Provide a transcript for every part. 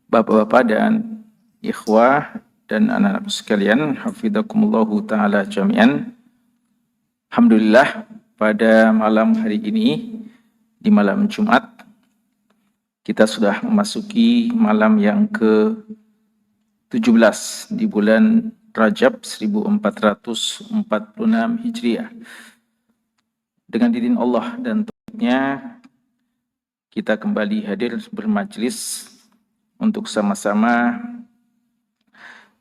Bapak-bapak dan ikhwah dan anak-anak sekalian, hafizakumullahu ta'ala jami'an. Alhamdulillah, pada malam hari ini, di malam Jumat, kita sudah memasuki malam yang ke-17 di bulan Rajab 1446 Hijriah. Dengan izin Allah dan taufiknya, kita kembali hadir bermajlis untuk sama-sama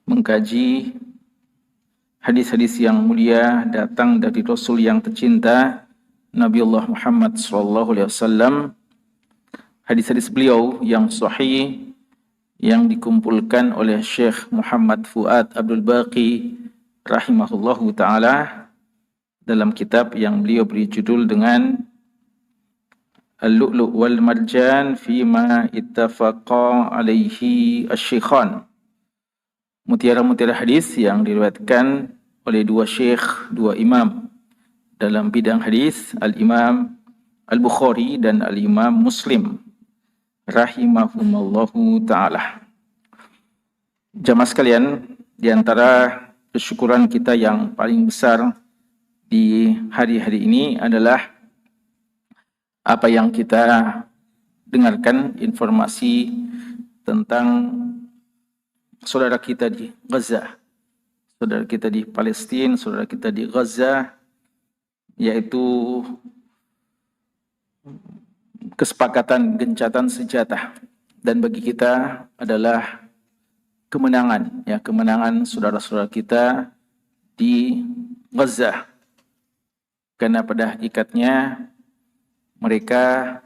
mengkaji hadis-hadis yang mulia datang dari Rasul yang tercinta Nabiullah Muhammad SAW. Hadis-hadis beliau yang sahih yang dikumpulkan oleh Syekh Muhammad Fuad Abdul Baqi rahimahullahu ta'ala dalam kitab yang beliau beri judul dengan Al-Lu'lu' wal Marjan fima ittafaqa alaihi asy-syaikhan. Mutiara-mutiara hadis yang diriwayatkan oleh dua syekh, dua imam dalam bidang hadis, Al-Imam Al-Bukhari dan Al-Imam Muslim rahimahumallahu ta'ala. Jamaah sekalian, di antara kesyukuran kita yang paling besar di hari-hari ini adalah apa yang kita dengarkan informasi tentang saudara kita di Gaza, saudara kita di Palestina, saudara kita di Gaza, yaitu kesepakatan gencatan senjata, dan bagi kita adalah kemenangan, ya, kemenangan saudara-saudara kita di Gaza, karena pada hakikatnya mereka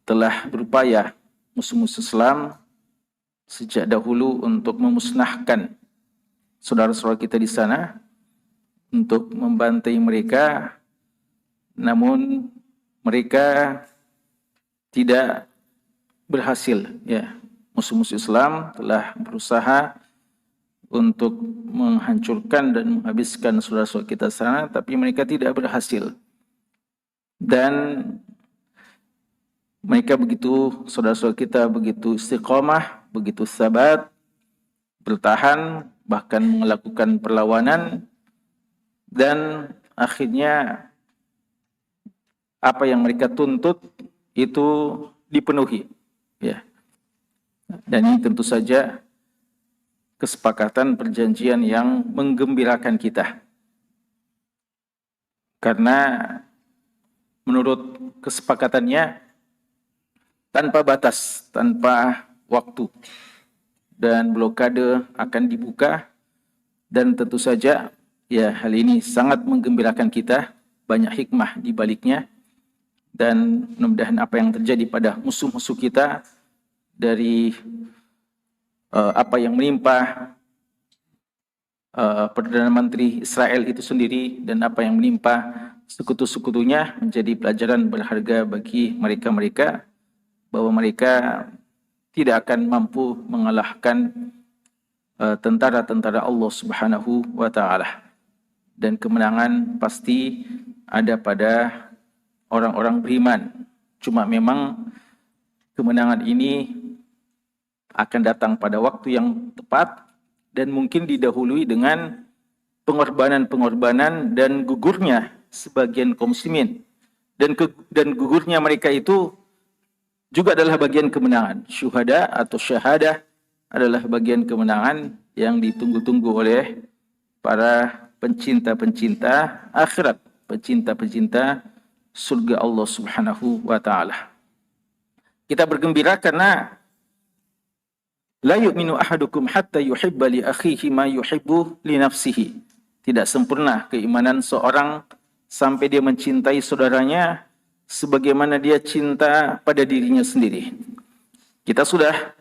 telah berupaya, musuh-musuh Islam sejak dahulu, untuk memusnahkan saudara-saudara kita di sana, untuk membantai mereka. Namun mereka tidak berhasil, ya. Musuh-musuh Islam telah berusaha untuk menghancurkan dan menghabiskan saudara-saudara kita di sana, tapi mereka tidak berhasil. Dan mereka begitu, saudara-saudara kita begitu istiqamah, begitu sabat, bertahan, bahkan melakukan perlawanan, dan akhirnya apa yang mereka tuntut itu dipenuhi, ya. Dan ini tentu saja kesepakatan perjanjian yang menggembirakan kita, karena menurut kesepakatannya tanpa batas, tanpa waktu, dan blokade akan dibuka. Dan tentu saja, ya, hal ini sangat menggembirakan kita, banyak hikmah di baliknya. Dan mudah-mudahan apa yang terjadi pada musuh-musuh kita dari apa yang menimpa Perdana Menteri Israel itu sendiri dan apa yang menimpa sekutu-sekutunya menjadi pelajaran berharga bagi mereka-mereka, bahwa mereka tidak akan mampu mengalahkan tentara-tentara Allah Subhanahu wa ta'ala. Dan kemenangan pasti ada pada orang-orang beriman. Cuma memang kemenangan ini akan datang pada waktu yang tepat dan mungkin didahului dengan pengorbanan-pengorbanan dan gugurnya sebagian kaum muslimin. Dan gugurnya mereka itu juga adalah bagian kemenangan. Syuhada atau syahadah adalah bagian kemenangan yang ditunggu-tunggu oleh para pencinta-pencinta akhirat, pencinta-pencinta surga Allah Subhanahu wa ta'ala. Kita bergembira karena la yu'minu ahadukum hatta yuhibba li akhihi ma yuhibbu li nafsihi. Tidak sempurna keimanan seorang sampai dia mencintai saudaranya sebagaimana dia cinta pada dirinya sendiri. Kita sudah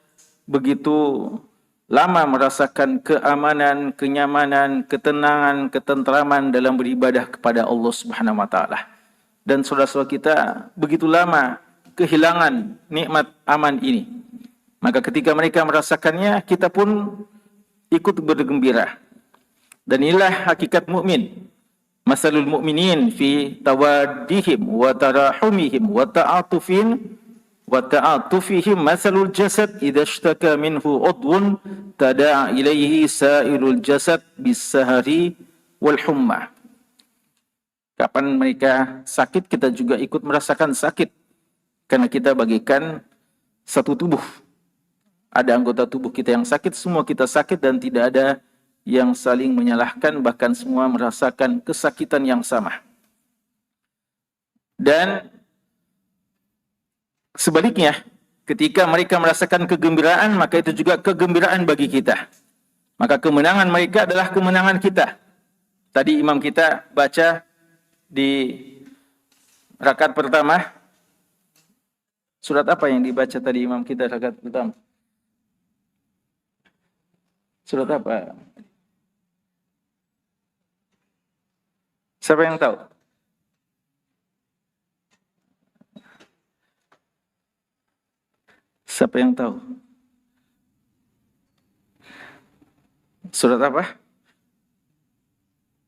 begitu lama merasakan keamanan, kenyamanan, ketenangan, ketentraman dalam beribadah kepada Allah Subhanahu wa ta'ala. Dan saudara-saudara kita begitu lama kehilangan nikmat aman ini. Maka ketika mereka merasakannya, kita pun ikut bergembira. Dan inilah hakikat mukmin. Masalul mu'minin fi tawaddihim wa tarahumihim wa ta'atufin wa ta'atufihim mathalul jasad idza ishtaka minhu udhun tada'a ilaihi sa'ilul jasad bis-sahari wal humma. Kapan mereka sakit, kita juga ikut merasakan sakit. Karena kita bagikan satu tubuh. Ada anggota tubuh kita yang sakit, semua kita sakit dan tidak ada yang saling menyalahkan, bahkan semua merasakan kesakitan yang sama. Dan sebaliknya, ketika mereka merasakan kegembiraan, maka itu juga kegembiraan bagi kita. Maka kemenangan mereka adalah kemenangan kita. Tadi imam kita baca di rakaat pertama, surat apa yang dibaca tadi imam kita rakaat pertama? Surat apa? Siapa yang tahu? Siapa yang tahu? Surat apa?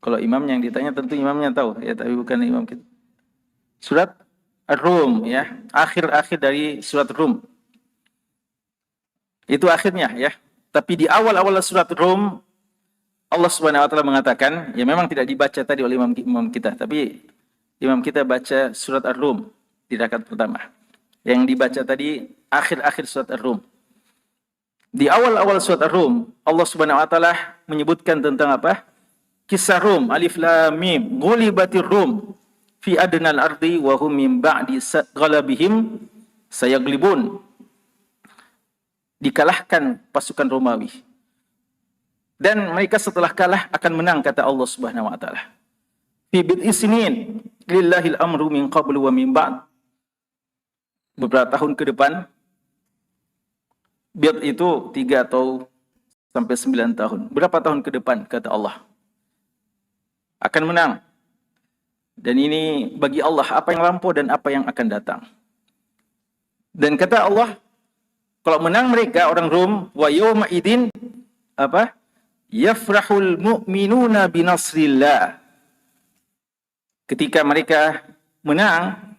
Kalau imamnya yang ditanya tentu imamnya tahu ya, tapi bukan imam kita. Surat Ar-Rum ya, akhir-akhir dari surat Rum. Itu akhirnya ya. Tapi di awal-awal surat Rum Allah Subhanahu wa taala mengatakan, ya memang tidak dibaca tadi oleh imam kita, tapi imam kita baca surat Ar-Rum di rakaat pertama. Yang dibaca tadi akhir-akhir surat Ar-Rum. Di awal-awal surat Ar-Rum Allah Subhanahu wa taala menyebutkan tentang apa? Kisah Rum, Alif Lam Mim, ghulibatir Rum fi adnal ardi wa hum min ba'di ghalabihim sayaglibun. Dikalahkan pasukan Romawi. Dan mereka setelah kalah akan menang, kata Allah Subhanahu wa taala. Fi bid'i sinin lillahil amru min qablu wa min ba'd. Beberapa tahun ke depan, bid itu 3 atau sampai 9 tahun. Berapa tahun ke depan, kata Allah, akan menang. Dan ini bagi Allah apa yang lampau dan apa yang akan datang. Dan kata Allah, kalau menang mereka orang Rom, wa yawma idin apa? Yafrahul mu'minuna binasrillah. Ketika mereka menang,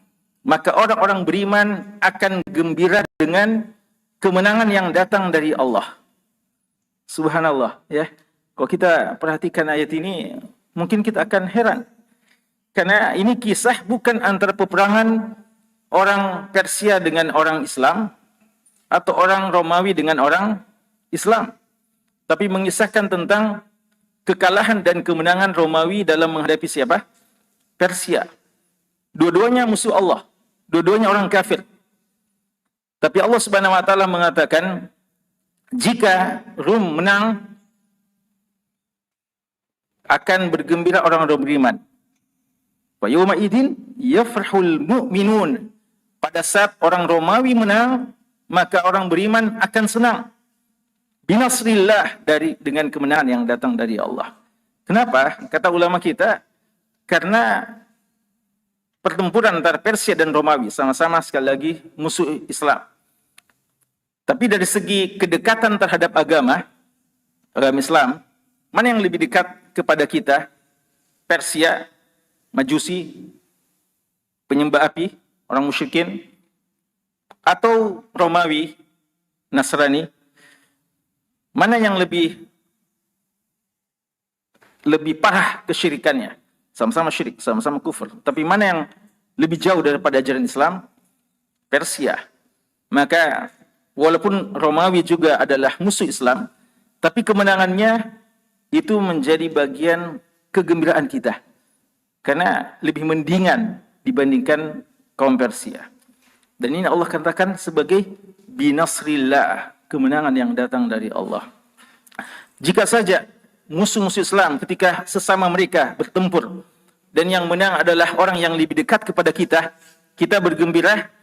maka orang-orang beriman akan gembira dengan kemenangan yang datang dari Allah. Subhanallah ya. Kalau kita perhatikan ayat ini, mungkin kita akan heran. Karena ini kisah bukan antara peperangan orang Persia dengan orang Islam, atau orang Romawi dengan orang Islam. Tapi mengisahkan tentang kekalahan dan kemenangan Romawi dalam menghadapi siapa? Persia. Dua-duanya musuh Allah. Dua-duanya orang kafir. Tapi Allah Subhanahu wa taala mengatakan, jika Rum menang, akan bergembira orang-orang beriman. Wa yawma idin yafrahul mu'minun. Pada saat orang Romawi menang, maka orang beriman akan senang. Binasrillah, dengan kemenangan yang datang dari Allah. Kenapa? Kata ulama kita, karena pertempuran antara Persia dan Romawi sama-sama sekali lagi musuh Islam. Tapi dari segi kedekatan terhadap agama Islam, mana yang lebih dekat kepada kita? Persia, Majusi, penyembah api, orang musyrikin, atau Romawi, Nasrani? Mana yang lebih parah kesyirikannya? Sama-sama syirik, sama-sama kufur. Tapi mana yang lebih jauh daripada ajaran Islam? Persia. Maka walaupun Romawi juga adalah musuh Islam, tapi kemenangannya itu menjadi bagian kegembiraan kita. Karena lebih mendingan dibandingkan kaum Persia. Dan ini Allah katakan sebagai binasrillah, kemenangan yang datang dari Allah. Jika saja musuh-musuh Islam ketika sesama mereka bertempur, dan yang menang adalah orang yang lebih dekat kepada kita, kita bergembira.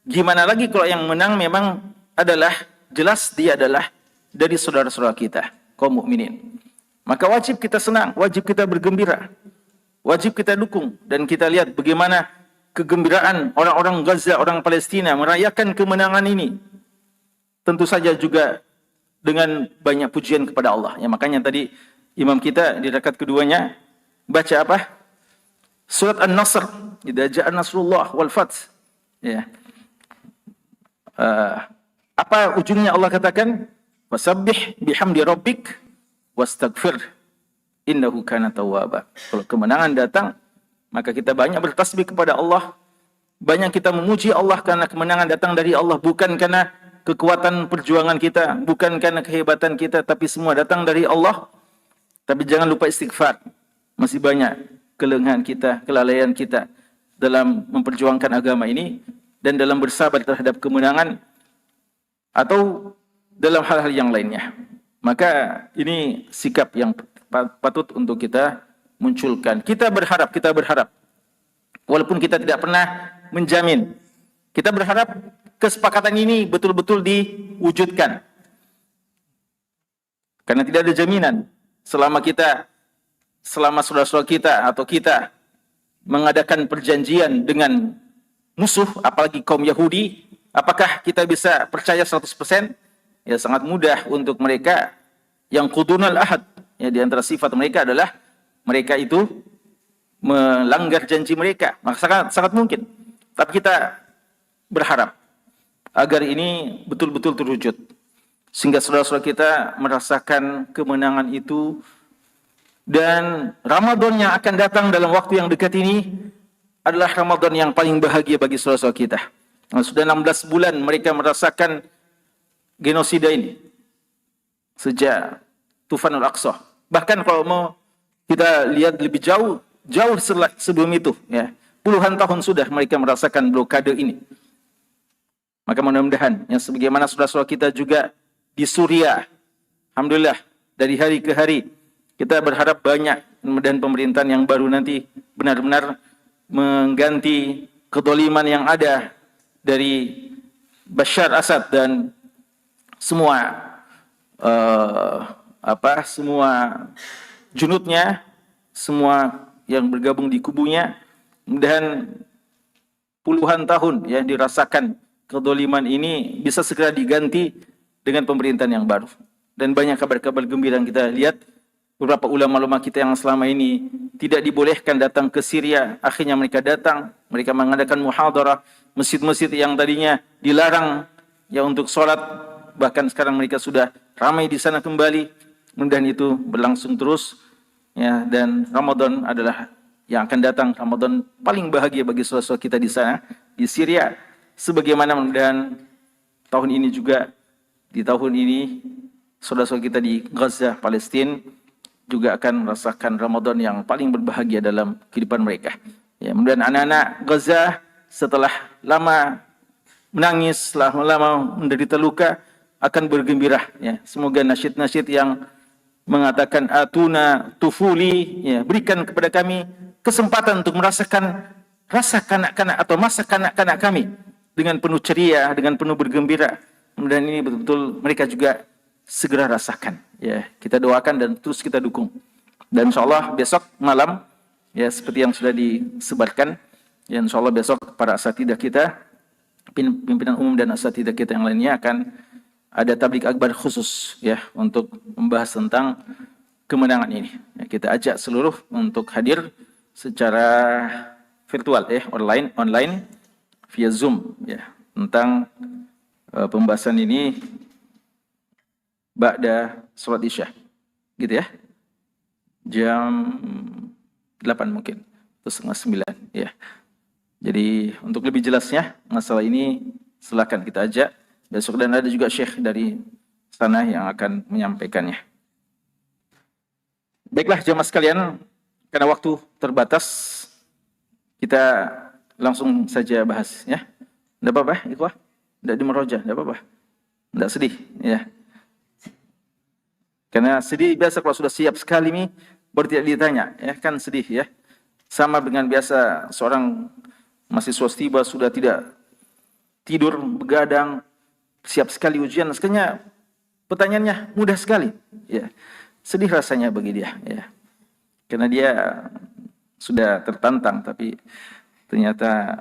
Gimana lagi kalau yang menang memang adalah, jelas dia adalah dari saudara-saudara kita, kaum mukminin. Maka wajib kita senang, wajib kita bergembira, wajib kita dukung. Dan kita lihat bagaimana kegembiraan orang-orang Gaza, orang Palestina merayakan kemenangan ini. Tentu saja juga dengan banyak pujian kepada Allah. Ya, makanya tadi imam kita di rakaat keduanya baca apa? Surat An-Nasr. Idza ja'a nasrullah wal fath. Ya. Apa ujungnya Allah katakan? Wasabbih bihamdi rabbik wastaghfir innahu kana tawwaba. Kalau kemenangan datang, maka kita banyak bertasbih kepada Allah, banyak kita memuji Allah karena kemenangan datang dari Allah, bukan karena kekuatan perjuangan kita, bukan karena kehebatan kita, tapi semua datang dari Allah. Tapi jangan lupa istighfar. Masih banyak kelengahan kita, kelalaian kita dalam memperjuangkan agama ini dan dalam bersabar terhadap kemenangan atau dalam hal-hal yang lainnya. Maka ini sikap yang patut untuk kita munculkan. Kita berharap. Walaupun kita tidak pernah menjamin. Kita berharap kesepakatan ini betul-betul diwujudkan. Karena tidak ada jaminan selama saudara-saudara kita atau kita mengadakan perjanjian dengan musuh, apalagi kaum Yahudi, apakah kita bisa percaya 100%? Ya, sangat mudah untuk mereka yang qudunal ahad. Ya, di antara sifat mereka adalah mereka itu melanggar janji mereka. Maka sangat mungkin. Tapi kita berharap agar ini betul-betul terwujud. Sehingga saudara-saudara kita merasakan kemenangan itu. Dan Ramadan yang akan datang dalam waktu yang dekat ini adalah Ramadan yang paling bahagia bagi saudara-saudara kita. Nah, sudah 16 bulan mereka merasakan genosida ini. Sejak Tufanul Aqsa. Bahkan kalau mau kita lihat lebih jauh sebelum itu, ya, puluhan tahun sudah mereka merasakan blokade ini. Maka mudah-mudahan yang sebagaimana saudara-saudara kita juga di Suriah, alhamdulillah dari hari ke hari kita berharap banyak dan pemerintahan yang baru nanti benar-benar mengganti kedoliman yang ada dari Bashar Assad dan semua semua junutnya, semua yang bergabung di kubunya. Dan puluhan tahun ya dirasakan kedoliman ini bisa segera diganti dengan pemerintahan yang baru. Dan banyak kabar-kabar gembira yang kita lihat. Beberapa ulama-ulama kita yang selama ini tidak dibolehkan datang ke Syria, akhirnya mereka datang, mereka mengadakan muhadarah, masjid-masjid yang tadinya dilarang ya untuk sholat, bahkan sekarang mereka sudah ramai di sana kembali. Mudah-mudahan itu berlangsung terus ya, dan Ramadan adalah yang akan datang, Ramadan paling bahagia bagi saudara-saudara kita di sana, di Syria. Sebagaimana mudah-mudahan tahun ini juga, di tahun ini saudara-saudara kita di Gaza, Palestina juga akan merasakan Ramadan yang paling berbahagia dalam kehidupan mereka. Ya, mudah-mudahan anak-anak Gaza setelah lama menangis, setelah lama menderita luka, akan bergembira. Ya, semoga nasyid-nasyid yang mengatakan atuna tufuli, ya, berikan kepada kami kesempatan untuk merasakan rasa kanak-kanak atau masa kanak-kanak kami dengan penuh ceria, dengan penuh bergembira. Mudah-mudahan ini betul-betul mereka juga segera rasakan. Ya, kita doakan dan terus kita dukung. Dan insyaallah besok malam, ya seperti yang sudah disebarkan, ya insyaallah besok para asatidah kita, pimpinan umum dan asatidah kita yang lainnya akan ada tablik akbar khusus ya untuk membahas tentang kemenangan ini. Ya, kita ajak seluruh untuk hadir secara virtual ya, online via Zoom ya, tentang pembahasan ini ba'da sholat isya, gitu ya, jam 8 mungkin, atau setengah 9 ya. Jadi untuk lebih jelasnya masalah ini silakan kita ajak besok, dan ada juga syekh dari sana yang akan menyampaikannya. Baiklah jemaah sekalian, karena waktu terbatas kita langsung saja bahas ya. Tidak apa-apa, ikhwah, tidak dimeroja, tidak apa-apa, tidak sedih ya. Karena sedih biasa kalau sudah siap sekali nih baru tidak ditanya, ya kan sedih ya. Sama dengan biasa seorang mahasiswa tiba sudah tidak tidur, begadang, siap sekali ujian, sekalinya pertanyaannya mudah sekali, ya. Sedih rasanya bagi dia, ya. Karena dia sudah tertantang, tapi ternyata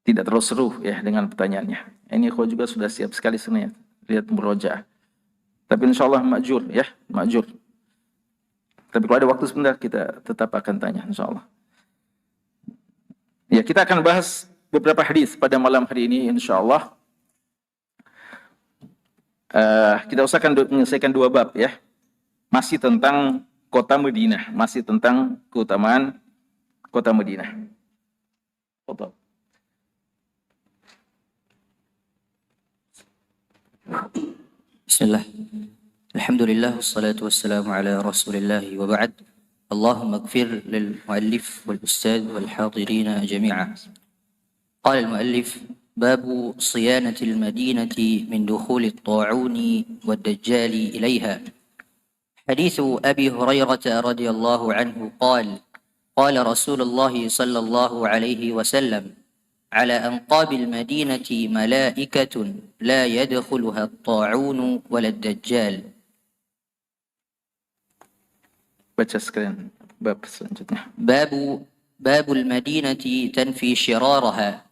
tidak terlalu seru ya dengan pertanyaannya. Ini kau juga sudah siap sekali sebenarnya, lihat murojaah. Tapi insya Allah ma'jur ya, ma'jur. Tapi kalau ada waktu sebentar kita tetap akan tanya insya Allah. Ya, kita akan bahas beberapa hadis pada malam hari ini insyaallah. Kita usahakan menyelesaikan 2 bab ya. Masih tentang kota Madinah, masih tentang keutamaan kota Madinah. Betul. Bismillah. Alhamdulillah wassalatu wassalamu ala Rasulillah wa ba'd. Allahumma ighfir lil muallif wal ustad wal hadirin jami'an. Qala al muallif babu siyanati al madinati min dukhul at-ta'un wad dajjal ilayha. حديث أبي هريرة رضي الله عنه قال قال رسول الله صلى الله عليه وسلم على أنقاب المدينة ملائكة لا يدخلها الطاعون ولا الدجال. Baca sekalian bab selanjutnya. باب المدينة تنفي شرارها.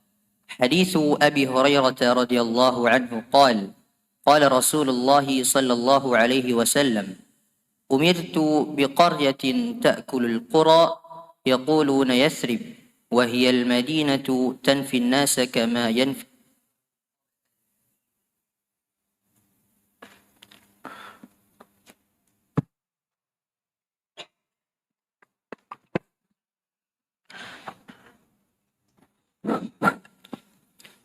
حديث أبي هريرة رضي الله عنه قال قال رسول الله صلى الله عليه وسلم أمرت بقرية تأكل القرى يقولون يثرب وهي المدينة تنفي الناس كما ينفي.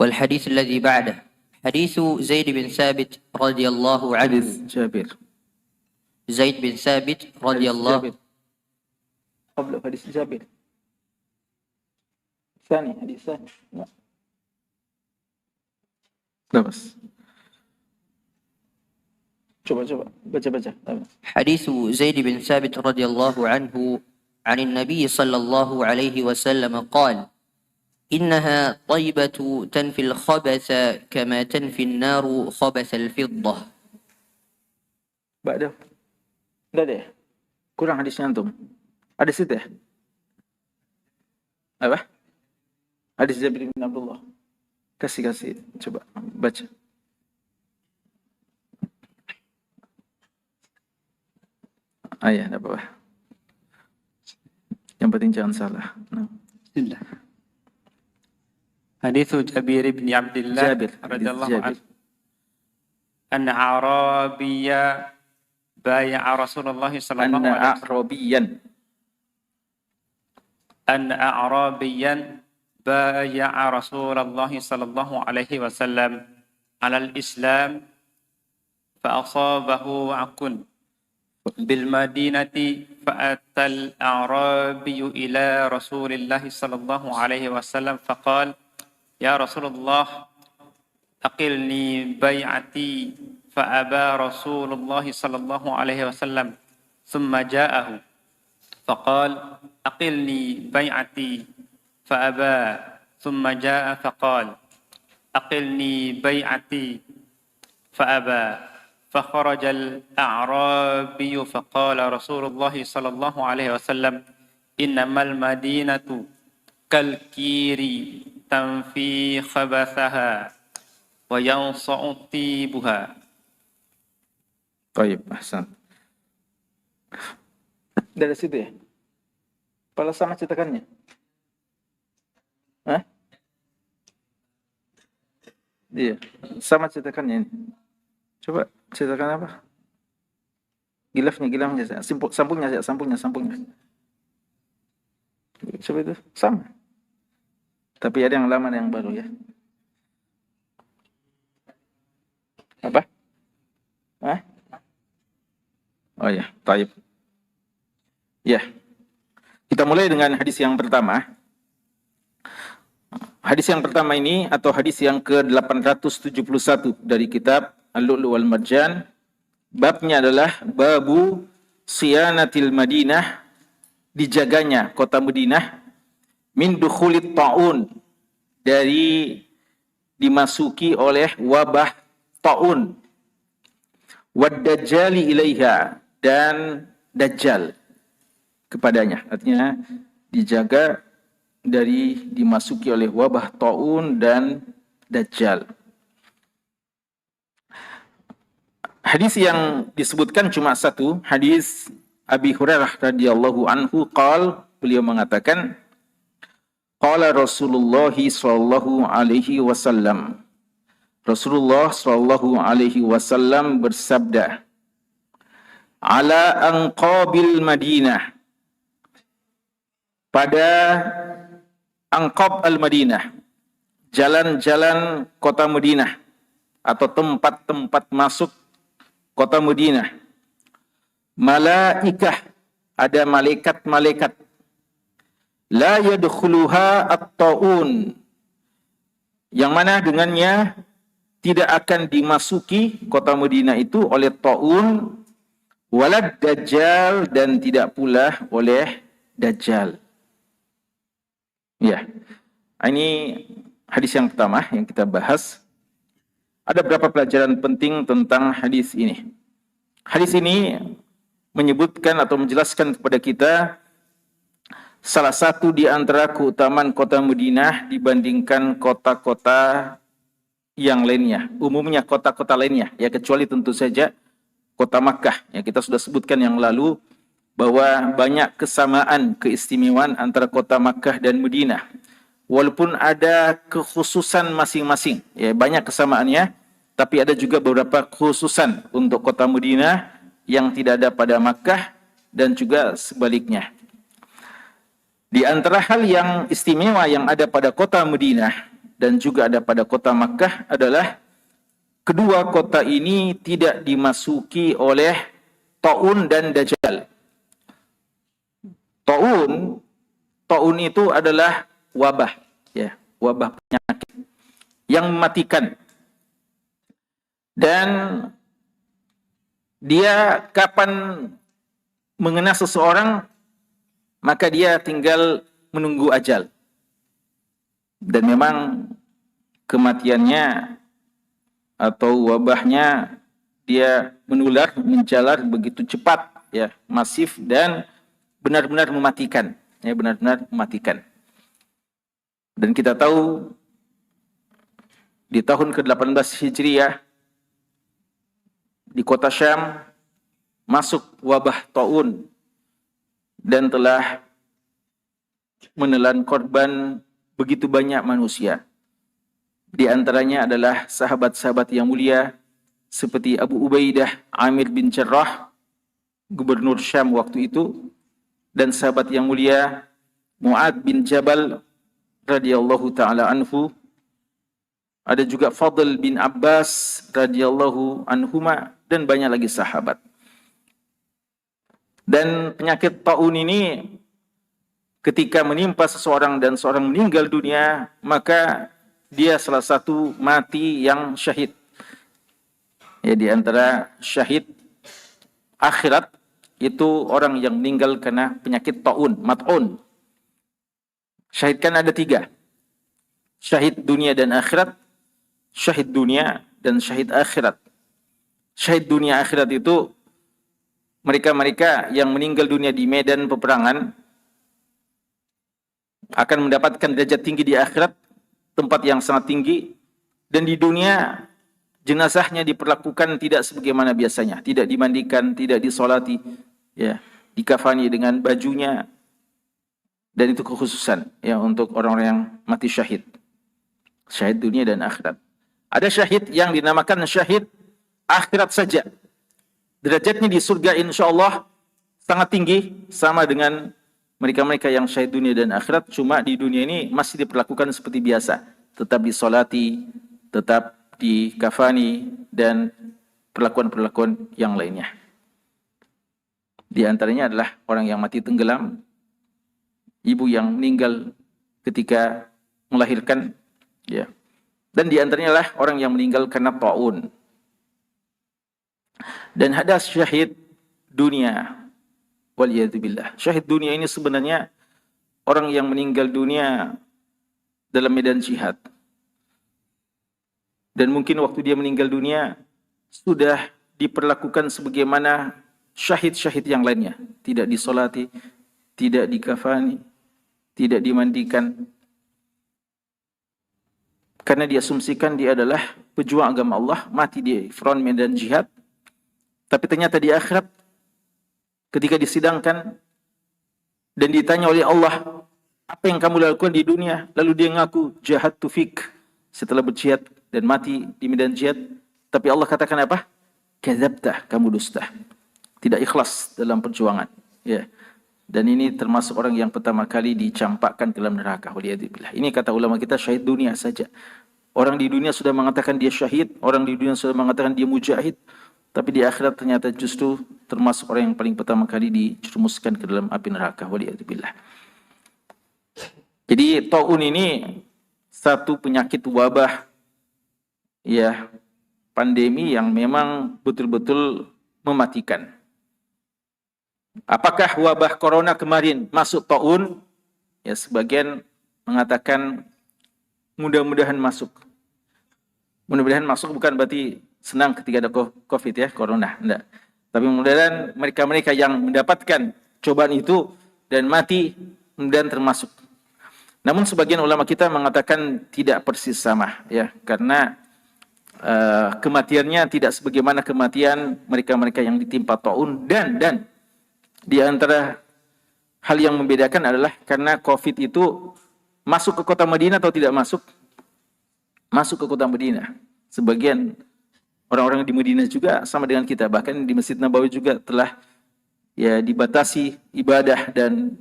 والحديث الذي بعده حديث زيد بن ثابت رضي الله عنه. زيد بن ثابت رضي الله قبل حديث جابر ثاني حديث ثاني لا بس coba baca حديث زيد بن ثابت رضي الله عنه عن النبي صلى الله عليه وسلم قال إنها طيبة تنفي الخبث كما تنفي النار خبث الفضة. بعده enggak deh, kurang hadisnya antum. Hadis itu ya? Apa? Hadis Jabir bin Abdullah. Kasih, coba baca. Ya, enggak apa-apa. Yang penting jangan salah. Bismillah. Hadis Jabir bin Abdullah radhiyallahu anhu. Anna Arabiyya بايع رسول الله صلى الله عليه وسلم أن أعرابيا بايع رسول الله صلى الله عليه وسلم على الإسلام فأصابه عك بالمدينة فأتى الأعرابي إلى رسول الله صلى الله عليه وسلم فقال يا رسول الله أقلني بيعتي فأبى رسول الله صلى الله عليه وسلم ثم جاءه فقال أقلني بيعتي فأبى ثم جاء فقال أقلني بيعتي فأبى فخرج الأعرابي فقال رسول الله صلى الله عليه وسلم إنما المدينة كالكير تنفي خبثها وينصع طيبها. Baik, ahsan. Dari situ ya? Kalau sama cetakannya? Hah? Iya, sama cetakannya ini. Coba cetakan apa? Gilafnya, sampulnya. Coba itu, sama. Tapi ada yang lama dan yang baru ya. Apa? Hah? Oh ya, taib. Ya. Kita mulai dengan hadis yang pertama. Hadis yang pertama ini atau hadis yang ke-871 dari kitab Al-Lu'lu' wal Marjan. Babnya adalah babu siyanatil Madinah, dijaganya kota Madinah min dukhulit ta'un, dari dimasuki oleh wabah ta'un, wad dajjali ilaiha, dan dajjal kepadanya. Artinya dijaga dari dimasuki oleh wabah ta'un dan dajjal. Hadis yang disebutkan cuma satu, hadis Abi Hurairah radhiyallahu anhu qal, beliau mengatakan Qala Rasulullah sallallahu alaihi wasallam. Rasulullah sallallahu alaihi wasallam bersabda, ala anqabil Madinah, pada Anqab al-Madinah, jalan-jalan kota Madinah atau tempat-tempat masuk kota Madinah, malaikah, ada malaikat-malaikat, la yadkhuluha at-ta'un, yang mana dengannya tidak akan dimasuki kota Madinah itu oleh ta'un, walad dajjal, dan tidak pula oleh dajjal. Ya, ini hadis yang pertama yang kita bahas. Ada beberapa pelajaran penting tentang hadis ini. Hadis ini menyebutkan atau menjelaskan kepada kita salah satu di antara keutamaan kota Madinah dibandingkan kota-kota yang lainnya. Umumnya kota-kota lainnya, ya kecuali tentu saja kota Makkah. Ya, kita sudah sebutkan yang lalu bahwa banyak kesamaan, keistimewaan antara kota Makkah dan Madinah. Walaupun ada kekhususan masing-masing, ya banyak kesamaannya, tapi ada juga beberapa kekhususan untuk kota Madinah yang tidak ada pada Makkah dan juga sebaliknya. Di antara hal yang istimewa yang ada pada kota Madinah dan juga ada pada kota Makkah adalah kedua kota ini tidak dimasuki oleh ta'un dan dajjal. Ta'un itu adalah wabah, ya, wabah penyakit yang mematikan. Dan dia kapan mengena seseorang, maka dia tinggal menunggu ajal. Dan memang kematiannya atau wabahnya dia menular, menjalar begitu cepat, ya, masif dan benar-benar mematikan, ya, benar-benar mematikan. Dan kita tahu di tahun ke-18 Hijriah di kota Syam masuk wabah ta'un dan telah menelan korban begitu banyak manusia. Di antaranya adalah sahabat-sahabat yang mulia seperti Abu Ubaidah Amir bin Jarrah, gubernur Syam waktu itu, dan sahabat yang mulia Mu'ad bin Jabal radhiyallahu taala anhu. Ada juga Fadl bin Abbas radhiyallahu anhuma dan banyak lagi sahabat. Dan penyakit taun ini ketika menimpa seseorang dan seorang meninggal dunia, maka dia salah satu mati yang syahid. Ya, di antara syahid akhirat itu orang yang meninggal karena penyakit taun, mat'un. Syahid kan ada 3. Syahid dunia dan akhirat, syahid dunia dan syahid akhirat. Syahid dunia akhirat itu mereka-mereka yang meninggal dunia di medan peperangan akan mendapatkan derajat tinggi di akhirat, tempat yang sangat tinggi, dan di dunia jenazahnya diperlakukan tidak sebagaimana biasanya, tidak dimandikan, tidak disolati, ya, dikafani dengan bajunya, dan itu kekhususan, ya, untuk orang-orang yang mati syahid, syahid dunia dan akhirat. Ada syahid yang dinamakan syahid akhirat saja, derajatnya di surga insyaallah sangat tinggi, sama dengan mereka-mereka yang syahid dunia dan akhirat, cuma di dunia ini masih diperlakukan seperti biasa, tetap disolati, tetap dikafani, dan perlakuan-perlakuan yang lainnya. Di antaranya adalah orang yang mati tenggelam, ibu yang meninggal ketika melahirkan, ya. Dan di antaranya adalah orang yang meninggal karena taun. Dan ada syahid dunia, waliyadzubillah. Syahid dunia ini sebenarnya orang yang meninggal dunia dalam medan jihad. Dan mungkin waktu dia meninggal dunia sudah diperlakukan sebagaimana syahid-syahid yang lainnya. Tidak disolati, tidak dikafani, tidak dimandikan. Karena diasumsikan dia adalah pejuang agama Allah, mati di front medan jihad. Tapi ternyata di akhirat ketika disidangkan dan ditanya oleh Allah, apa yang kamu lakukan di dunia? Lalu dia ngaku jahadtu fik, setelah berjihad dan mati di medan jihad. Tapi Allah katakan apa? Kadzabta, kamu dusta. Tidak ikhlas dalam perjuangan. Ya. Dan ini termasuk orang yang pertama kali dicampakkan ke dalam neraka. Waliyadzubillah. Ini kata ulama kita syahid dunia saja. Orang di dunia sudah mengatakan dia syahid, orang di dunia sudah mengatakan dia mujahid, tapi di akhirat ternyata justru termasuk orang yang paling pertama kali dijerumuskan ke dalam api neraka. Waliyadzubillah. Jadi taun ini satu penyakit wabah, ya, pandemi yang memang betul-betul mematikan. Apakah wabah corona kemarin masuk taun? Ya, sebagian mengatakan mudah-mudahan masuk. Mudah-mudahan masuk bukan berarti senang ketika ada COVID ya, corona. Enggak. Tapi mudah-mudahan mereka-mereka yang mendapatkan cobaan itu dan mati, mudah-mudahan termasuk. Namun sebagian ulama kita mengatakan tidak persis sama, ya, karena kematiannya tidak sebagaimana kematian mereka-mereka yang ditimpa taun, dan di antara hal yang membedakan adalah karena COVID itu masuk ke kota Madinah atau tidak masuk? Masuk ke kota Madinah. Sebagian orang-orang di Madinah juga sama dengan kita, bahkan di Masjid Nabawi juga telah ya dibatasi ibadah dan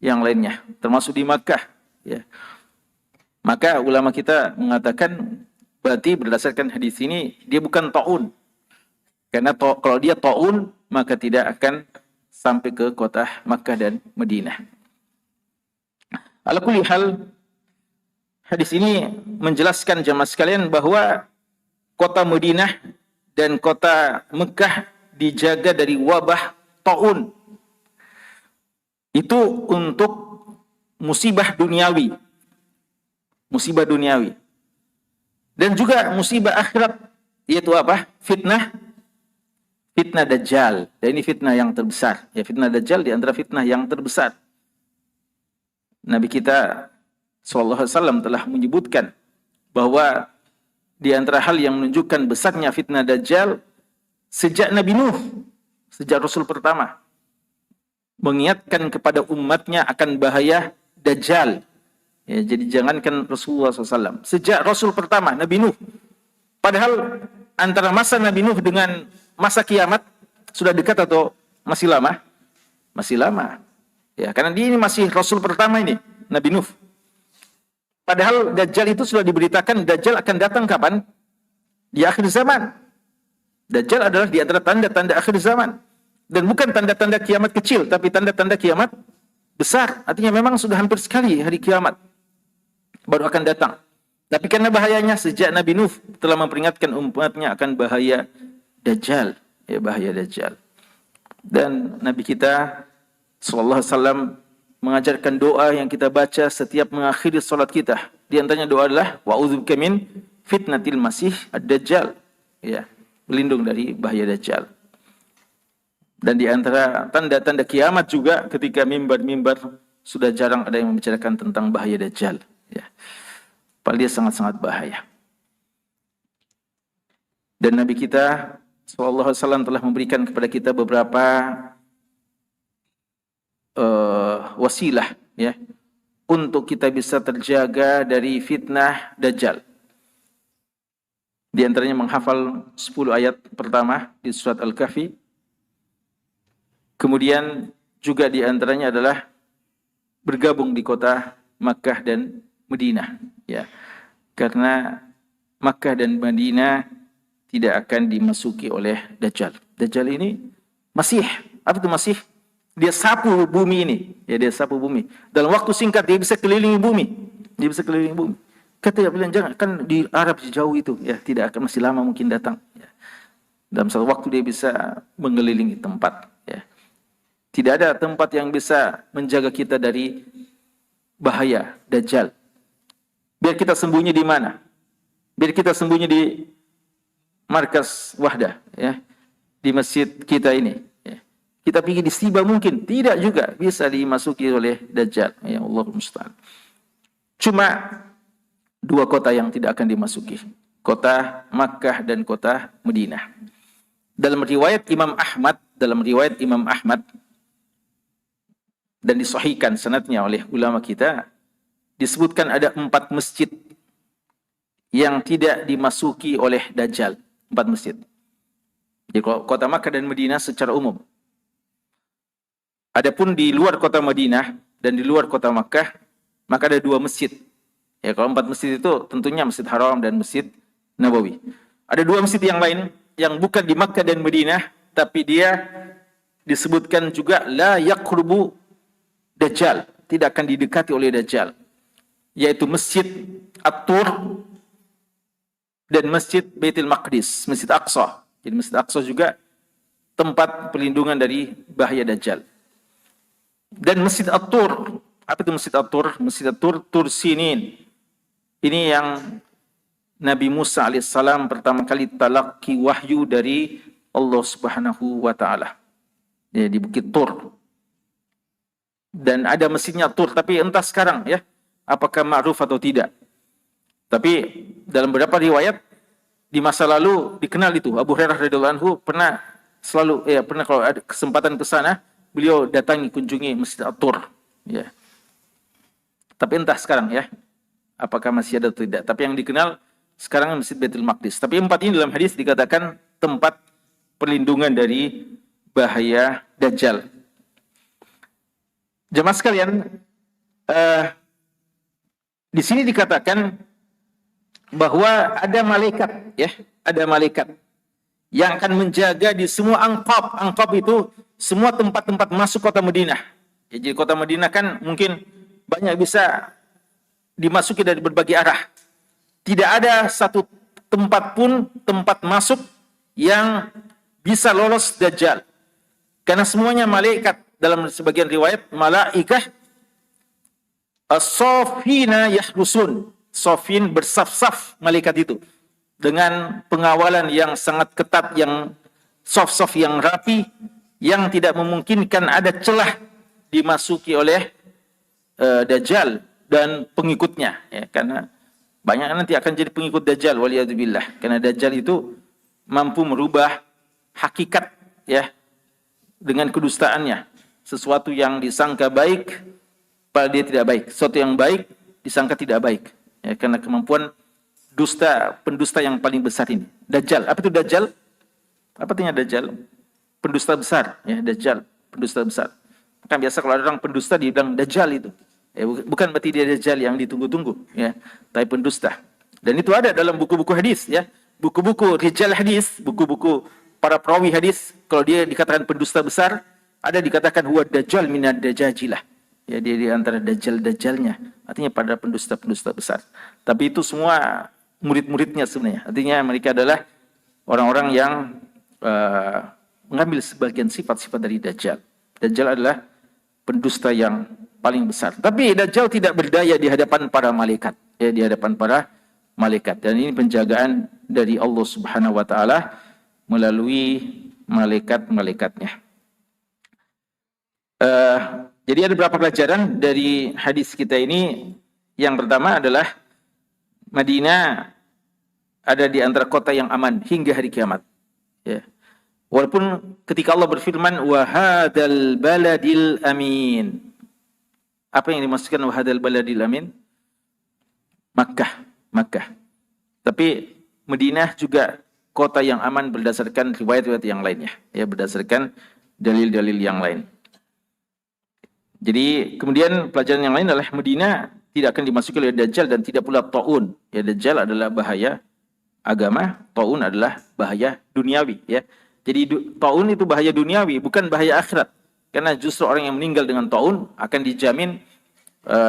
yang lainnya, termasuk di Makkah. Ya. Maka ulama kita mengatakan berarti berdasarkan hadis ini dia bukan taun. Karena kalau dia taun maka tidak akan sampai ke kota Makkah dan Madinah. Ala kulli hal, hadis ini menjelaskan jamaah sekalian bahwa kota Madinah dan kota Mekah dijaga dari wabah taun. Itu untuk musibah duniawi. Musibah duniawi. Dan juga musibah akhirat, yaitu apa? Fitnah Dajjal. Dan ini fitnah yang terbesar. Ya, fitnah Dajjal di antara fitnah yang terbesar. Nabi kita SAW telah menyebutkan bahwa di antara hal yang menunjukkan besarnya fitnah Dajjal sejak Nabi Nuh, sejak Rasul pertama, mengingatkan kepada umatnya akan bahaya Dajjal. Ya, jadi jangankan Rasulullah SAW. Sejak Rasul pertama, Nabi Nuh. Padahal antara masa Nabi Nuh dengan masa kiamat sudah dekat atau masih lama? Masih lama. Ya, karena dia ini masih Rasul pertama ini, Nabi Nuh. Padahal Dajjal itu sudah diberitakan, Dajjal akan datang kapan? Di akhir zaman. Dajjal adalah di antara tanda-tanda akhir zaman. Dan bukan tanda-tanda kiamat kecil, tapi tanda-tanda kiamat besar. Artinya memang sudah hampir sekali hari kiamat baru akan datang. Tapi karena bahayanya, sejak Nabi Nuh telah memperingatkan umatnya akan bahaya Dajjal. Ya, bahaya Dajjal. Dan Nabi kita sallallahu alaihi wasallam mengajarkan doa yang kita baca setiap mengakhiri salat kita. Di antaranya doa adalah wa'udzubika min fitnatil masih ad-dajjal. Ya, berlindung dari bahaya Dajjal. Dan di antara tanda-tanda kiamat juga ketika mimbar-mimbar sudah jarang ada yang membicarakan tentang bahaya Dajjal. Ya. Padahal dia sangat-sangat bahaya. Dan Nabi kita SAW telah memberikan kepada kita beberapa wasilah, ya, untuk kita bisa terjaga dari fitnah Dajjal. Di antaranya menghafal 10 ayat pertama di surat Al-Kahfi. Kemudian juga di antaranya adalah bergabung di kota Makkah dan Madinah, ya. Karena Makkah dan Madinah tidak akan dimasuki oleh Dajjal. Dajjal ini Masih. Apa itu Masih? Dia sapu bumi ini. Ya, dia sapu bumi. Dalam waktu singkat dia bisa kelilingi bumi. Dia bisa kelilingi bumi. Kata ya bilang jangan, kan di Arab jauh itu, ya, tidak akan, masih lama mungkin datang. Ya. Dalam satu waktu dia bisa mengelilingi tempat. Ya. Tidak ada tempat yang bisa menjaga kita dari bahaya Dajjal. Biar kita sembunyi di mana? Biar kita sembunyi di markas Wahdah, ya, di masjid kita ini. Ya. Kita pergi di Siba mungkin, tidak juga bisa dimasuki oleh Dajjal. Ya Allah musta'an. Cuma 2 kota yang tidak akan dimasuki, kota Makkah dan kota Madinah. Dalam riwayat Imam Ahmad, dan disahihkan sanadnya oleh ulama kita, disebutkan ada 4 masjid yang tidak dimasuki oleh Dajjal. 4 masjid. Di kota Makkah dan Madinah secara umum. Adapun di luar kota Madinah dan di luar kota Makkah, maka ada 2 masjid. Ya, kalau 4 masjid itu tentunya Masjid Haram dan Masjid Nabawi. Ada 2 masjid yang lain yang bukan di Makkah dan Madinah, tapi dia disebutkan juga la yaqrubu Dajjal, tidak akan didekati oleh Dajjal, yaitu Masjid At-Tur dan Masjid Baitul Maqdis, Masjid Aqsa. Jadi Masjid Aqsa juga tempat perlindungan dari bahaya Dajjal. Dan Masjid At-Tur, apa itu Masjid At-Tur? Masjid At-Tur, Tur Sinin. Ini yang Nabi Musa alaihissalam pertama kali talaqi wahyu dari Allah Subhanahu wa taala. Ya, di Bukit Tur. Dan ada masjidnya Tur, tapi entah sekarang ya, apakah ma'ruf atau tidak. Tapi dalam beberapa riwayat di masa lalu dikenal itu. Abu Hurairah radhiyallahu anhu pernah kalau ada kesempatan ke sana, beliau datangi kunjungi Masjid At-Tur, ya. Tapi entah sekarang ya, apakah masih ada atau tidak. Tapi yang dikenal sekarang Masjid Baitul Maqdis. Tapi 4 ini dalam hadis dikatakan tempat perlindungan dari bahaya Dajjal. Jemaah sekalian, di sini dikatakan bahwa ada malaikat, ya, ada malaikat yang akan menjaga di semua angqab. Angqab itu semua tempat-tempat masuk kota Madinah. Ya, jadi kota Madinah kan mungkin banyak bisa dimasuki dari berbagai arah. Tidak ada satu tempat pun tempat masuk yang bisa lolos Dajjal. Karena semuanya malaikat. Dalam sebagian riwayat, malaikah as-safina yahrusun. Safin bersaf-saf malaikat itu. Dengan pengawalan yang sangat ketat, yang saf-saf yang rapi, yang tidak memungkinkan ada celah dimasuki oleh Dajjal dan pengikutnya. Ya, karena banyak nanti akan jadi pengikut Dajjal, waliyadzubillah. Karena Dajjal itu mampu merubah hakikat, ya, dengan kedustaannya. Sesuatu yang disangka baik, padahal dia tidak baik. Sesuatu yang baik disangka tidak baik. Ya, karena kemampuan pendusta yang paling besar ini. Dajjal. Apa itu Dajjal? Apa artinya Dajjal? Pendusta besar. Ya, Dajjal. Pendusta besar. Kan biasa kalau ada orang pendusta dibilang Dajjal itu. Ya, bukan berarti dia Dajjal yang ditunggu-tunggu. Ya, tapi pendusta. Dan itu ada dalam buku-buku hadis. Ya, buku-buku rijal hadis, buku-buku para perawi hadis. Kalau dia dikatakan pendusta besar, ada dikatakan huwa Dajjal minad dajajilah. Ya, dia di antara Dajjal-Dajjalnya. Artinya pada pendusta-pendusta besar. Tapi itu semua murid-muridnya sebenarnya. Artinya mereka adalah orang-orang yang mengambil sebagian sifat-sifat dari Dajjal. Dajjal adalah pendusta yang paling besar. Tapi Dajjal tidak berdaya di hadapan para malaikat. Ya, di hadapan para malaikat. Dan ini penjagaan dari Allah Subhanahu wa taala melalui malaikat-malaikatnya. Jadi ada beberapa pelajaran dari hadis kita ini. Yang pertama adalah Madinah ada di antara kota yang aman hingga hari kiamat. Ya. Walaupun ketika Allah berfirman wahadal baladil amin. Apa yang dimaksudkan wahadal baladil amin? Makkah. Tapi Madinah juga kota yang aman berdasarkan riwayat-riwayat yang lainnya. Ya, berdasarkan dalil-dalil yang lain. Jadi kemudian pelajaran yang lain adalah Madinah tidak akan dimasuki oleh Dajjal dan tidak pula Ta'un. Ya, Dajjal adalah bahaya agama, Ta'un adalah bahaya duniawi. Ya, jadi Ta'un itu bahaya duniawi, bukan bahaya akhirat. Karena justru orang yang meninggal dengan Ta'un akan dijamin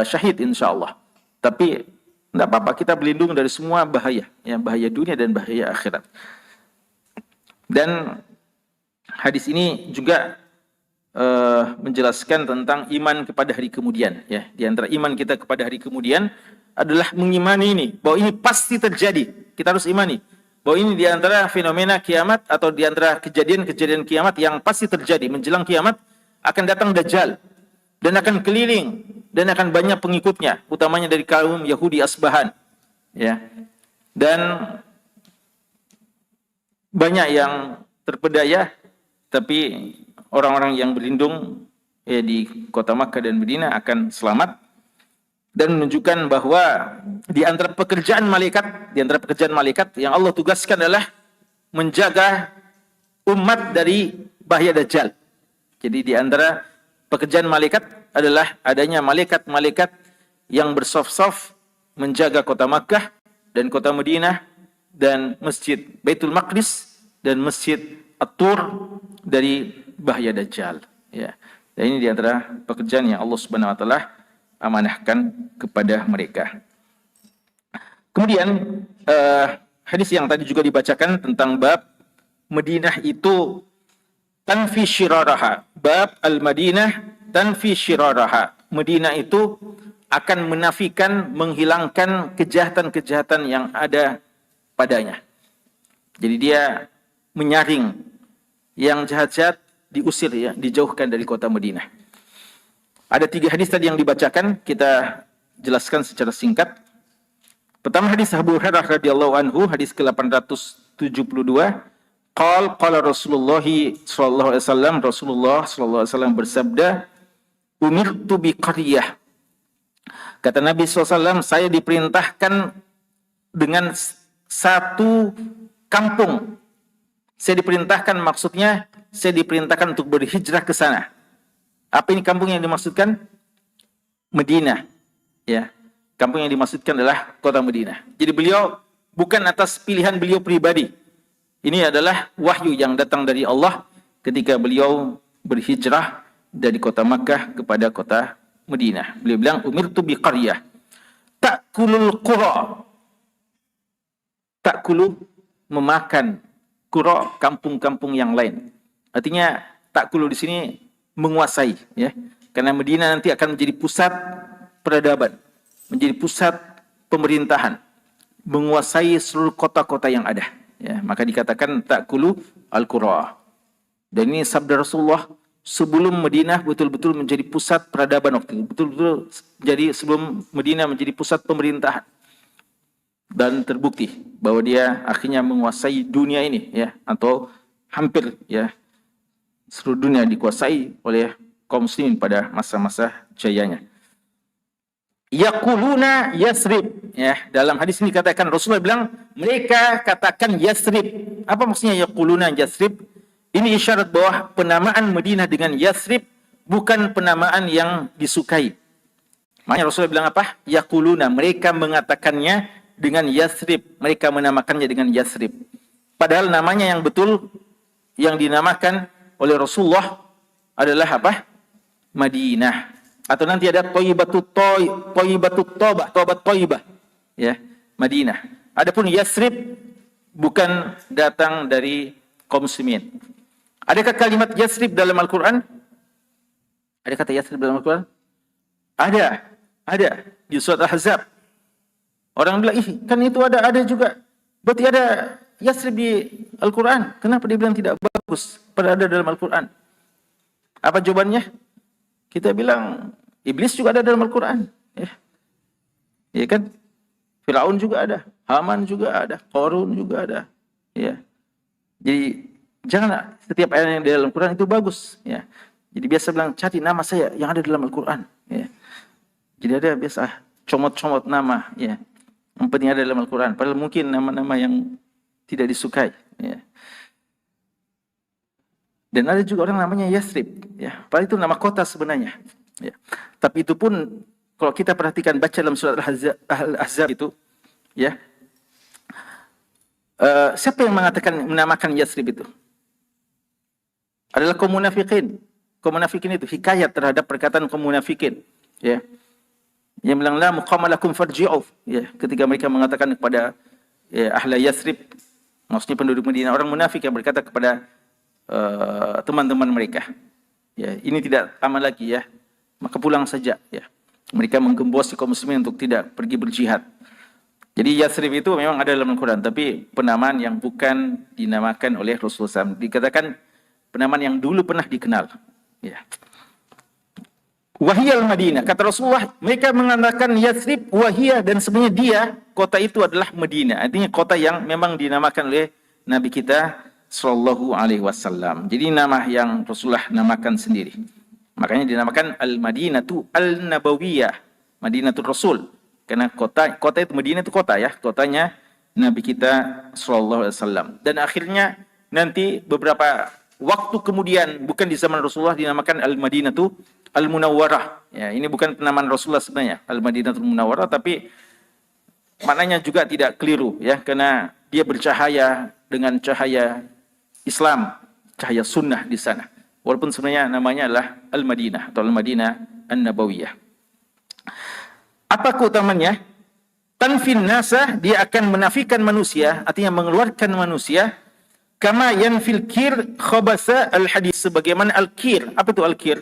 syahid insyaallah. Tapi tidak apa-apa, kita berlindung dari semua bahaya, ya, bahaya dunia dan bahaya akhirat. Dan hadis ini juga menjelaskan tentang iman kepada hari kemudian. Ya, di antara iman kita kepada hari kemudian adalah mengimani ini, bahwa ini pasti terjadi. Kita harus imani bahwa ini di antara fenomena kiamat atau di antara kejadian-kejadian kiamat yang pasti terjadi. Menjelang kiamat akan datang Dajjal dan akan keliling dan akan banyak pengikutnya, utamanya dari kaum Yahudi Asbahan. Ya. Dan banyak yang terpedaya, tapi orang-orang yang berlindung di kota Makkah dan Madinah akan selamat, dan menunjukkan bahwa di antara pekerjaan malaikat yang Allah tugaskan adalah menjaga umat dari bahaya Dajjal. Jadi di antara pekerjaan malaikat adalah adanya malaikat-malaikat yang bersaf-saf menjaga kota Makkah dan kota Madinah dan Masjid Baitul Maqdis dan Masjid At-Tur dari bahaya Dajjal. Ya. Dan ini di antara pekerjaan yang Allah Subhanahu wa taala amanahkan kepada mereka. Kemudian hadis yang tadi juga dibacakan tentang bab Madinah itu tanfi syiraraha. Bab al-Madinah tanfi syiraraha. Madinah itu akan menafikan, menghilangkan kejahatan-kejahatan yang ada padanya. Jadi dia menyaring yang jahat-jahat, diusir ya, dijauhkan dari kota Madinah. Ada 3 hadis tadi yang dibacakan, kita jelaskan secara singkat. Pertama hadis Abu Hurairah radhiyallahu anhu, hadis ke-872. Qala Rasulullah sallallahu alaihi wasallam, Rasulullah sallallahu alaihi wasallam bersabda, "Umirtu bi qaryah." Kata Nabi SAW, saya diperintahkan dengan satu kampung. Saya diperintahkan, maksudnya saya diperintahkan untuk berhijrah ke sana. Apa ini kampung yang dimaksudkan? Madinah. Ya, kampung yang dimaksudkan adalah kota Madinah. Jadi beliau bukan atas pilihan beliau pribadi. Ini adalah wahyu yang datang dari Allah ketika beliau berhijrah dari kota Makkah kepada kota Madinah. Beliau bilang, umirtu bi qaryah ta'kulul qura. Ta'kulu, memakan, qura, kampung-kampung yang lain. Artinya ta'kulu di sini menguasai, ya. Karena Madinah nanti akan menjadi pusat peradaban, menjadi pusat pemerintahan, menguasai seluruh kota-kota yang ada. Ya, maka dikatakan ta'kulu al-qura. Dan ini sabda Rasulullah sebelum Madinah betul-betul menjadi pusat peradaban waktu itu. Betul-betul jadi sebelum Madinah menjadi pusat pemerintahan. Dan terbukti bahwa dia akhirnya menguasai dunia ini, ya, atau hampir, ya, seluruh dunia dikuasai oleh kaum muslimin pada masa-masa jayanya. Yaquluna Yasrib, ya, dalam hadis ini dikatakan Rasulullah bilang mereka katakan Yasrib. Apa maksudnya yaquluna Yasrib? Ini isyarat bahwa penamaan Madinah dengan Yasrib bukan penamaan yang disukai. Makanya Rasulullah bilang apa? Yaquluna, mereka mengatakannya dengan Yasrib, mereka menamakannya dengan Yasrib. Padahal namanya yang betul yang dinamakan oleh Rasulullah adalah apa? Madinah. Atau nanti ada Thayyibatut Thaibah, Taubat Thaibah, ya, Madinah. Adapun Yasrib bukan datang dari kaum muslimin. Adakah kalimat Yasrib dalam Al-Quran? Ada kata Yasrib dalam Al-Quran? Ada di surat Al-Ahzab. Orang bilang, kan itu ada juga. Berarti ada Yasrib di Al-Quran. Kenapa dia bilang tidak bagus? Padahal ada dalam Al-Quran. Apa jawabannya? Kita bilang, Iblis juga ada dalam Al-Quran. Ya kan? Firaun juga ada. Haman juga ada. Qarun juga ada. Ya. Jadi, jangan setiap ayat yang di dalam Al-Quran itu bagus. Ya. Jadi biasa bilang, cari nama saya yang ada dalam Al-Quran. Ya. Jadi ada biasa comot-comot nama. Ya. Yang penting ada dalam Al-Quran. Padahal mungkin nama-nama yang tidak disukai. Ya. Dan ada juga orang namanya Yasrib. Ya. Padahal itu nama kota sebenarnya. Ya. Tapi itu pun kalau kita perhatikan baca dalam surat Al-Ahzab itu, ya, siapa yang menamakan Yasrib itu? Adalah kaum munafikin. Kaum munafikin itu hikayat terhadap perkataan kaum munafikin. Ya. Yang bilang la muqama lakum farji'u. Ya. Ketika mereka mengatakan kepada ahla Yasrib, maksudnya penduduk Madinah, orang munafik yang berkata kepada teman-teman mereka, ya, ini tidak aman lagi, ya, maka pulang saja, ya. Mereka menggembosi kaum muslimin untuk tidak pergi berjihad. Jadi Yasrib itu memang ada dalam Al-Quran, tapi penamaan yang bukan dinamakan oleh Rasulullah SAW. Dikatakan penamaan yang dulu pernah dikenal, ya. Wahiyal Madinah, kata Rasulullah, mereka mengatakan Yasrib wahiyah, dan sebenarnya dia, kota itu adalah Madinah. Artinya kota yang memang dinamakan oleh Nabi kita Sallallahu Alaihi Wasallam. Jadi nama yang Rasulullah namakan sendiri. Makanya dinamakan Al-Madinatu Al-Nabawiyah, Madinatul Rasul. Karena kota itu Madinah itu kota ya, kotanya Nabi kita sallallahu alaihi wasallam. Dan akhirnya nanti beberapa waktu kemudian, bukan di zaman Rasulullah, dinamakan Al-Madinatu Al-Munawwarah. Ya, ini bukan penamaan Rasulullah sebenarnya, Al-Madinatul Munawwarah, tapi maknanya juga tidak keliru ya, karena dia bercahaya dengan cahaya Islam, cahaya sunnah di sana. Walaupun sebenarnya namanya adalah Al-Madinah atau Al-Madinah An-Nabawiyah. Apa keutamanya? Tanfin nasa, dia akan menafikan manusia, artinya mengeluarkan manusia, kama yanfil kir khabasa al-hadis, sebagaimana al-kir. Apa itu al-kir?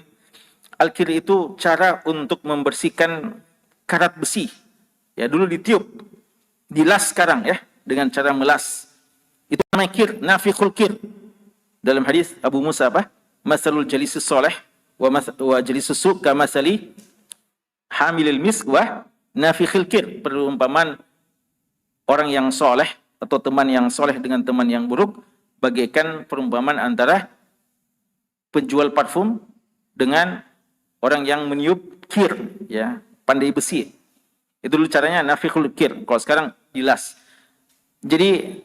Al-kir itu cara untuk membersihkan karat besi. Ya, dulu ditiup, dilas sekarang ya, dengan cara melas. Itu namanya kir, nafikhul kir. Dalam hadis Abu Musa apa? Masalul jalisus soleh wa jalisus su' kamasali hamilil misk wa nafikhil kir. Perumpamaan orang yang soleh atau teman yang soleh dengan teman yang buruk bagaikan perumpamaan antara penjual parfum dengan orang yang meniup kir, ya, pandai besi. Itu dulu caranya nafikhul kir. Kalau sekarang dilas. Jadi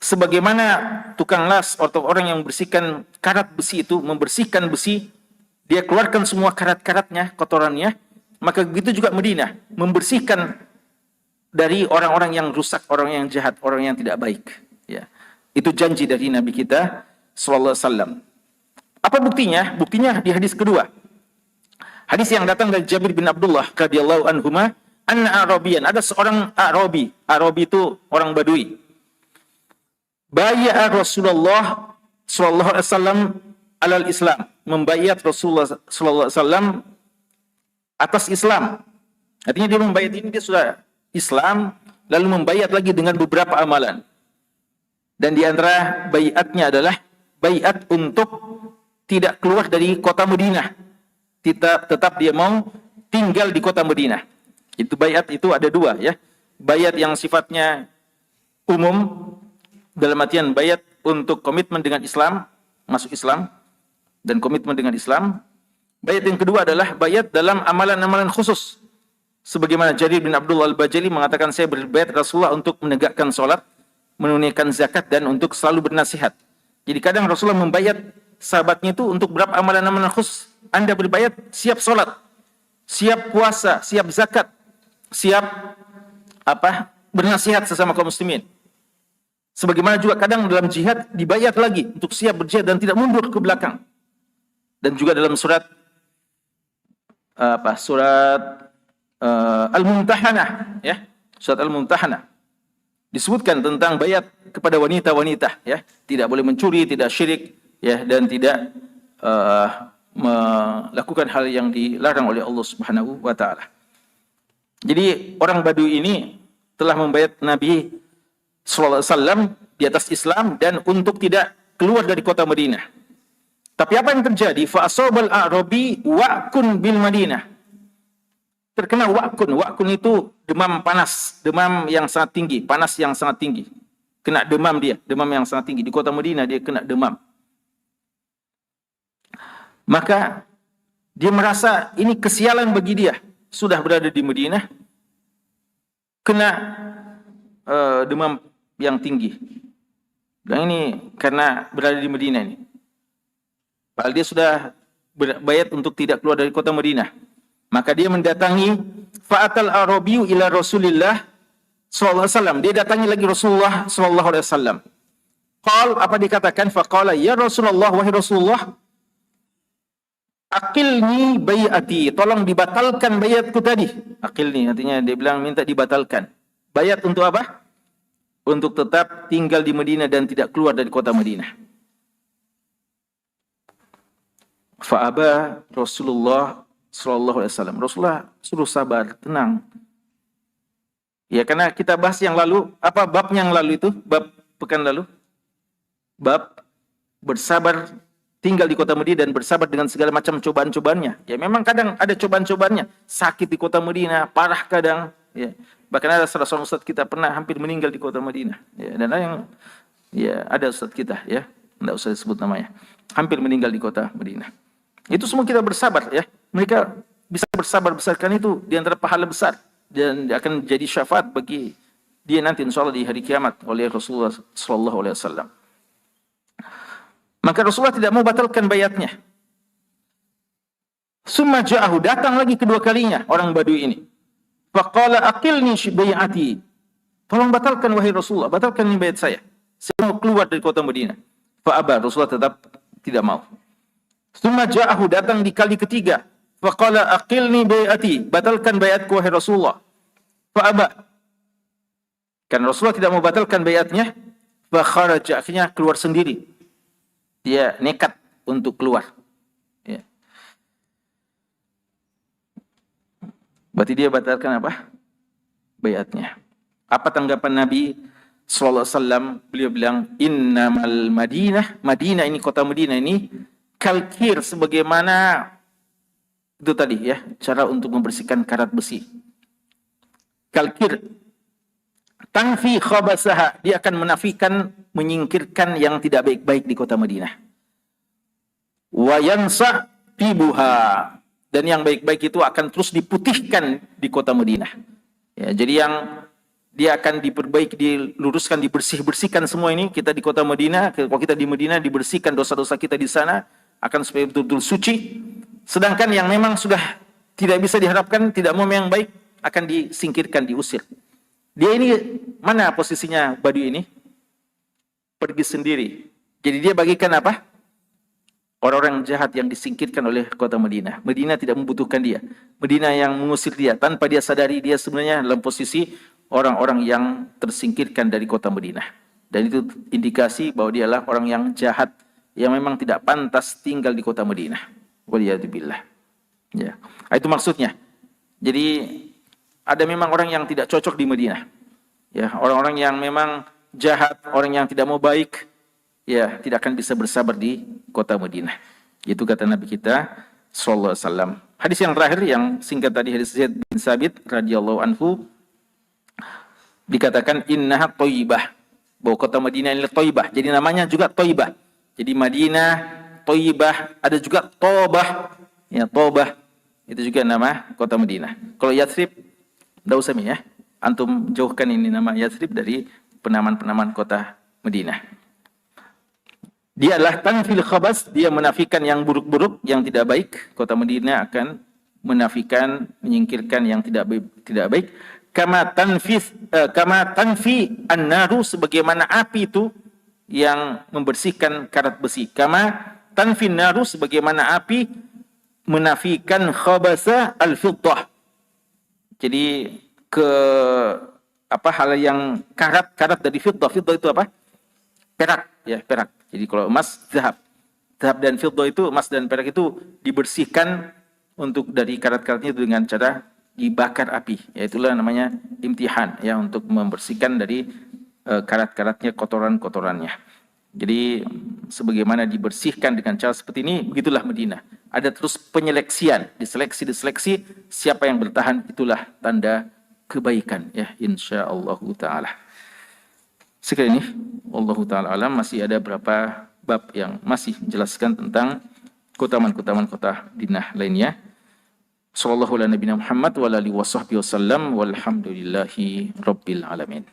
sebagaimana tukang las atau orang yang membersihkan karat besi itu membersihkan besi, dia keluarkan semua karat-karatnya, kotorannya, maka begitu juga Madinah membersihkan dari orang-orang yang rusak, orang yang jahat, orang yang tidak baik. Ya, itu janji dari Nabi kita sallallahu alaihi wasallam. Apa buktinya? Buktinya di hadis kedua. Hadis yang datang dari Jabir bin Abdullah radhiyallahu anhuma, anna Arabian, ada seorang Arabi. Arabi itu orang Badui. Bay'a Rasulullah sallallahu alaihi wasallam alal Islam, membayat Rasulullah sallallahu alaihi wasallam atas Islam. Artinya dia membayat ini, dia sudah Islam, lalu membayat lagi dengan beberapa amalan. Dan di antara bayatnya adalah bayat untuk tidak keluar dari kota Madinah. Tetap dia mau tinggal di kota Madinah. Itu bayat itu ada dua ya. Bayat yang sifatnya umum, dalam artian bayat untuk komitmen dengan Islam, masuk Islam dan komitmen dengan Islam. Bayat yang kedua adalah bayat dalam amalan-amalan khusus. Sebagaimana Jarir bin Abdullah al-Bajali mengatakan, saya berbayat Rasulullah untuk menegakkan sholat, menunaikan zakat, dan untuk selalu bernasihat. Jadi kadang Rasulullah membayat sahabatnya itu untuk berapa amalan-amalan khusus. Anda berbayat siap sholat, siap puasa, siap zakat, siap bernasihat sesama kaum muslimin. Sebagaimana juga kadang dalam jihad dibayat lagi untuk siap berjihad dan tidak mundur ke belakang. Dan juga dalam surat Al-Mumtahanah, ya, surat Al-Mumtahanah disebutkan tentang bayat kepada wanita-wanita, ya, tidak boleh mencuri, tidak syirik, ya, dan tidak melakukan hal yang dilarang oleh Allah Subhanahu wa taala. Jadi orang Badui ini telah membayat Nabi sallallahu alaihi wasallam di atas Islam dan untuk tidak keluar dari kota Madinah. Tapi apa yang terjadi? Fa asabal a'rabi wa'kun bil Madinah. Terkena wa'kun. Wa'kun itu demam panas, demam yang sangat tinggi, panas yang sangat tinggi. Kena demam dia, demam yang sangat tinggi. Di kota Madinah dia kena demam. Maka dia merasa ini kesialan bagi dia. Sudah berada di Madinah, kena demam yang tinggi. Dan ini karena berada di Madinah ini. Padahal dia sudah berbayat untuk tidak keluar dari kota Madinah. Maka dia mendatangi fa'atal arabiyu ila Rasulillah sallallahu alaihi wasallam. Dia datangi lagi Rasulullah sallallahu alaihi wasallam. Qal, apa dikatakan? Faqala, ya Rasulullah, wahai Rasulullah, aqilni bayati, tolong dibatalkan bayatku tadi. Aqilni artinya dia bilang minta dibatalkan. Bayat untuk apa? Untuk tetap tinggal di Madinah dan tidak keluar dari kota Madinah. Fa'aba Rasulullah sallallahu alaihi wasallam. Rasulullah suruh sabar, tenang. Ya, karena kita bahas yang lalu, apa bab yang lalu itu? Bab pekan lalu. Bab bersabar tinggal di kota Madinah dan bersabar dengan segala macam cobaan-cobaannya. Ya, memang kadang ada cobaan-cobaannya. Sakit di kota Madinah, parah kadang, ya. Bahkan ada salah seorang ustaz kita pernah hampir meninggal di kota Madinah. Ya, dan ada yang ada ustaz kita, ya, enggak usah disebut namanya. Hampir meninggal di kota Madinah. Itu semua kita bersabar ya. Mereka bisa bersabar besarkan itu di antara pahala besar dan akan jadi syafaat bagi dia nanti insyaallah di hari kiamat oleh Rasulullah sallallahu alaihi wasallam. Maka Rasulullah tidak mau batalkan bayatnya. Summa ja'ahu, datang lagi kedua kalinya orang Badui ini. Faqala aqilni bai'ati. Tolong batalkan wahai Rasulullah, batalkan ini bayat saya. Saya mau keluar dari kota Madinah. Fa'aba, Rasulullah tetap tidak mau. Summa ja'ahu, datang di kali ketiga. Faqala aqilni bai'ati, batalkan bayatku wahai Rasulullah. Fa'aba. Karena Rasulullah tidak mau batalkan bayatnya, fa kharaja, akhirnya keluar sendiri. Dia nekat untuk keluar. Ya. Berarti dia batalkan apa? Bayatnya. Apa tanggapan Nabi sallallahu alaihi wasallam? Beliau bilang, innamal Madinah, Madinah ini, kota Madinah ini, kalkir, sebagaimana itu tadi ya, cara untuk membersihkan karat besi. Kalkir. Tanfi khabasaha, dia akan menafikan, menyingkirkan yang tidak baik-baik di kota Madinah. Wa yansa tibuha, dan yang baik-baik itu akan terus diputihkan di kota Madinah. Ya, jadi yang dia akan diperbaiki, diluruskan, dibersihkan semua ini. Kita di kota Madinah, kalau kita di Madinah dibersihkan dosa-dosa kita di sana, akan supaya betul-betul suci. Sedangkan yang memang sudah tidak bisa diharapkan, tidak mau yang baik, akan disingkirkan, diusir. Dia ini mana posisinya Badui ini? Pergi sendiri. Jadi dia bagikan apa? Orang-orang jahat yang disingkirkan oleh kota Madinah. Madinah tidak membutuhkan dia. Madinah yang mengusir dia. Tanpa dia sadari, dia sebenarnya dalam posisi orang-orang yang tersingkirkan dari kota Madinah. Dan itu indikasi bahwa dia adalah orang yang jahat, yang memang tidak pantas tinggal di kota Madinah. Waliyadzubillah. Ya. Itu maksudnya. Jadi ada memang orang yang tidak cocok di Madinah. Ya, orang-orang yang memang jahat, orang yang tidak mau baik, ya, tidak akan bisa bersabar di kota Madinah. Itu kata Nabi kita sallallahu alaihi wasallam. Hadis yang terakhir yang singkat tadi, hadis Zaid bin Sabit radhiyallahu anhu, dikatakan innaha thayyibah, bahwa kota Madinah ini thayyibah. Jadi namanya juga thayyibah. Jadi Madinah, thayyibah, ada juga Tobah. Ya, Tobah itu juga nama kota Madinah. Kalau Yathrib, tidak usah ya, antum jauhkan ini nama Yathrib dari penamaan-penamaan kota Madinah. Dia adalah tanfil khabas, dia menafikan yang buruk-buruk, yang tidak baik. Kota Madinah akan menafikan, menyingkirkan yang tidak baik. Kama tanfi an-naru, sebagaimana api itu yang membersihkan karat besi. Kama tanfi an-naru, sebagaimana api menafikan khabasa al-fiddah. Jadi hal yang karat dari fiddah itu apa? Perak, ya, perak. Jadi kalau emas, zahab dan fiddah itu, emas dan perak itu dibersihkan untuk dari karat-karatnya itu dengan cara dibakar api. Ya, itulah namanya imtihan, ya, untuk membersihkan dari karat-karatnya, kotoran-kotorannya. Jadi sebagaimana dibersihkan dengan cara seperti ini, begitulah Madinah. Ada terus penyeleksian, diseleksi, siapa yang bertahan, itulah tanda kebaikan, ya, insyaallah taala. Sekarang ini Allah taala alam, masih ada berapa bab yang masih menjelaskan tentang keutamaan-keutamaan kota Madinah lainnya. Sallallahu ala nabiyina Muhammad wa alihi washabbihi wasallam walhamdulillahi rabbil alamin.